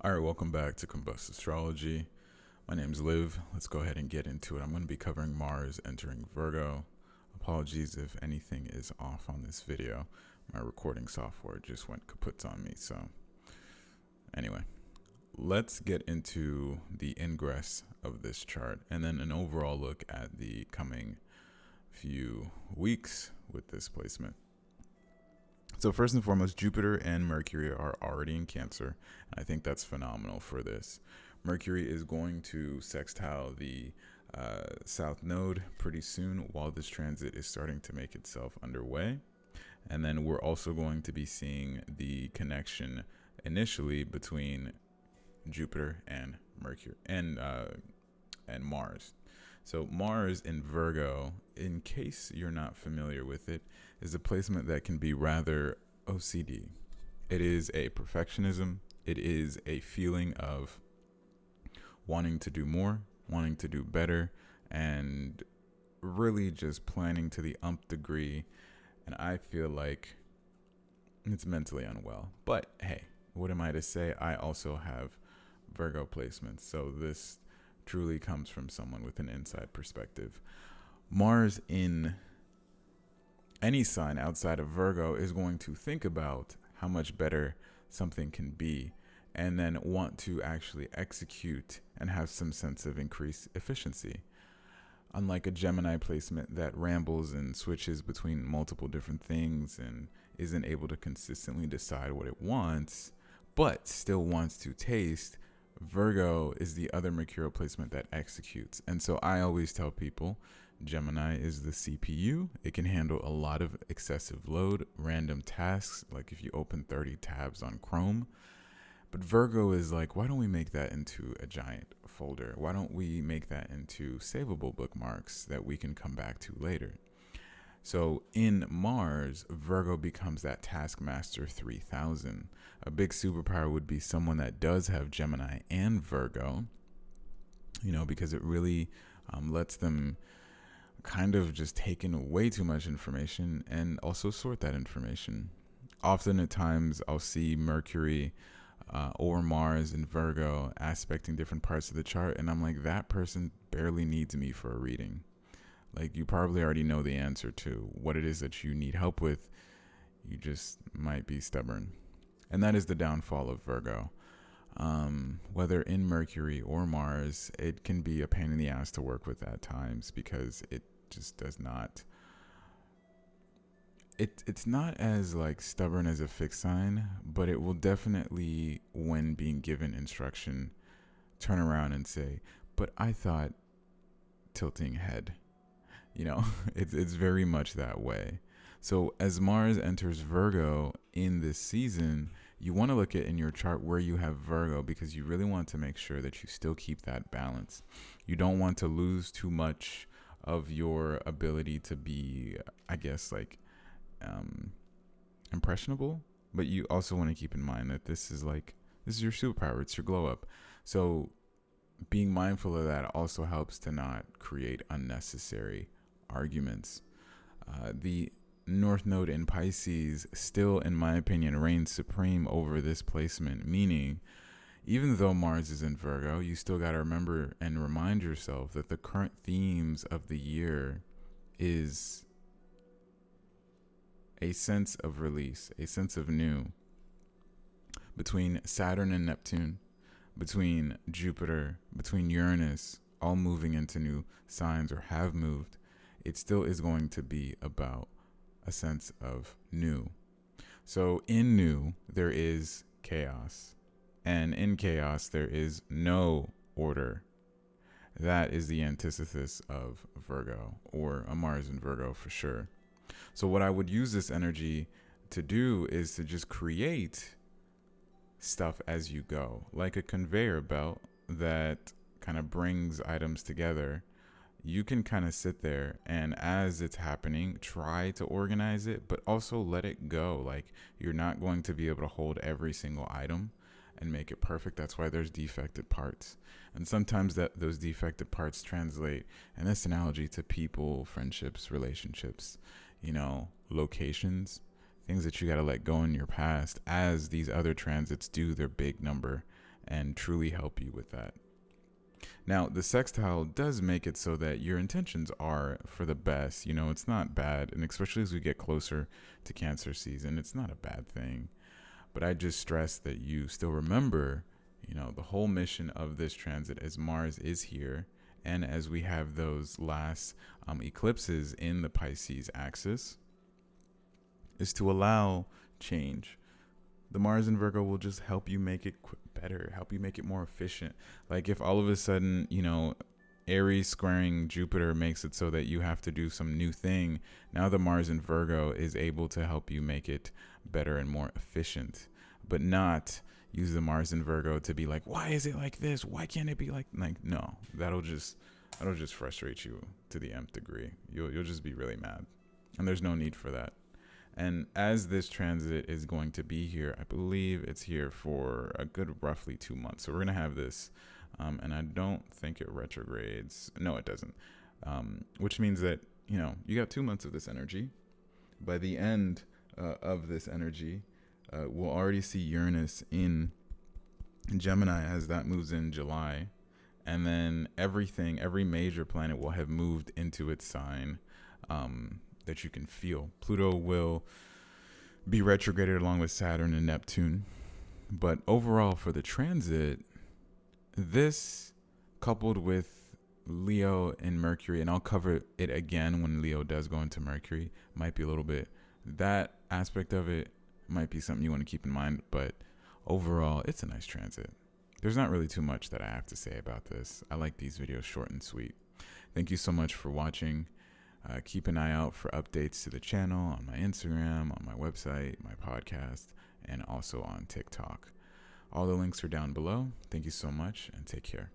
All right, welcome back to Combust Astrology. My name's Liv. Let's go ahead and get into it. I'm going to be covering Mars entering Virgo. Apologies if anything is off on this video. My recording software just went kaput on me. So, anyway, let's get into the ingress of this chart and then an overall look at the coming few weeks with this placement. So first and foremost, Jupiter and Mercury are already in Cancer. I think that's phenomenal for this. Mercury is going to sextile the South Node pretty soon while this transit is starting to make itself underway. And then we're also going to be seeing the connection initially between Jupiter and Mercury and Mars. So Mars in Virgo, in case you're not familiar with it, is a placement that can be rather OCD. It is a perfectionism. It is a feeling of wanting to do more, wanting to do better, and really just planning to the nth degree. And I feel like it's mentally unwell. But hey, what am I to say? I also have Virgo placements. So this truly comes from someone with an inside perspective. Mars in any sign outside of Virgo is going to think about how much better something can be and then want to actually execute and have some sense of increased efficiency. Unlike a Gemini placement that rambles and switches between multiple different things and isn't able to consistently decide what it wants, but still wants to taste, Virgo is the other mercurial placement that executes. And so I always tell people Gemini is the CPU. It can handle a lot of excessive load, random tasks, like if you open 30 tabs on Chrome. But Virgo is like, why don't we make that into a giant folder? Why don't we make that into savable bookmarks that we can come back to later? So in Mars, Virgo becomes that Taskmaster 3000. A big superpower would be someone that does have Gemini and Virgo, because it really lets them kind of just take in way too much information and also sort that information. Often at times I'll see Mercury or Mars in Virgo aspecting different parts of the chart, and I'm like, that person barely needs me for a reading. Like, you probably already know the answer to what it is that you need help with. You just might be stubborn. And that is the downfall of Virgo. Whether in Mercury or Mars, it can be a pain in the ass to work with at times because it just does not. It's not as like stubborn as a fixed sign, but it will definitely, when being given instruction, turn around and say, "But I thought," tilting head. It's very much that way. So as Mars enters Virgo in this season, you want to look at in your chart where you have Virgo because you really want to make sure that you still keep that balance. You don't want to lose too much of your ability to be, I guess, like impressionable, but you also want to keep in mind that this is your superpower. It's your glow up. So being mindful of that also helps to not create unnecessary arguments. The North Node in Pisces still, in my opinion, reigns supreme over this placement, meaning even though Mars is in Virgo, you still got to remember and remind yourself that the current themes of the year is a sense of release, a sense of new. Between Saturn and Neptune, between Jupiter, between Uranus, all moving into new signs or have moved, it still is going to be about a sense of new. So in new, there is chaos. And in chaos, there is no order. That is the antithesis of Virgo, or a Mars in Virgo for sure. So what I would use this energy to do is to just create stuff as you go, like a conveyor belt that kind of brings items together. You can kind of sit there and as it's happening, try to organize it, but also let it go. Like, you're not going to be able to hold every single item and make it perfect. That's why there's defected parts. And sometimes those defected parts translate, in this analogy, to people, friendships, relationships, locations, things that you got to let go in your past as these other transits do their big number and truly help you with that. Now, the sextile does make it so that your intentions are for the best. It's not bad. And especially as we get closer to Cancer season, it's not a bad thing. But I just stress that you still remember, the whole mission of this transit as Mars is here. And as we have those last eclipses in the Pisces axis, is to allow change. The Mars in Virgo will just help you make it better, help you make it more efficient. Like if all of a sudden, Aries squaring Jupiter makes it so that you have to do some new thing, now the Mars in Virgo is able to help you make it better and more efficient, but not use the Mars in Virgo to be like, why is it like this? Why can't it be like no, that'll just frustrate you to the nth degree. You'll just be really mad. And there's no need for that. And as this transit is going to be here, I believe it's here for a good roughly 2 months. So we're going to have this, and I don't think it retrogrades. No, it doesn't. Which means that, you got 2 months of this energy. By the end of this energy, we'll already see Uranus in Gemini as that moves in July. And then every major planet will have moved into its sign. That you can feel. Pluto will be retrograded along with Saturn and Neptune. But overall for the transit, this coupled with Leo and Mercury, and I'll cover it again when Leo does go into Mercury, might be a little bit, that aspect of it might be something you want to keep in mind. But overall, it's a nice transit. There's not really too much that I have to say about this. I like these videos short and sweet. Thank you so much for watching. Keep an eye out for updates to the channel on my Instagram, on my website, my podcast, and also on TikTok. All the links are down below. Thank you so much and take care.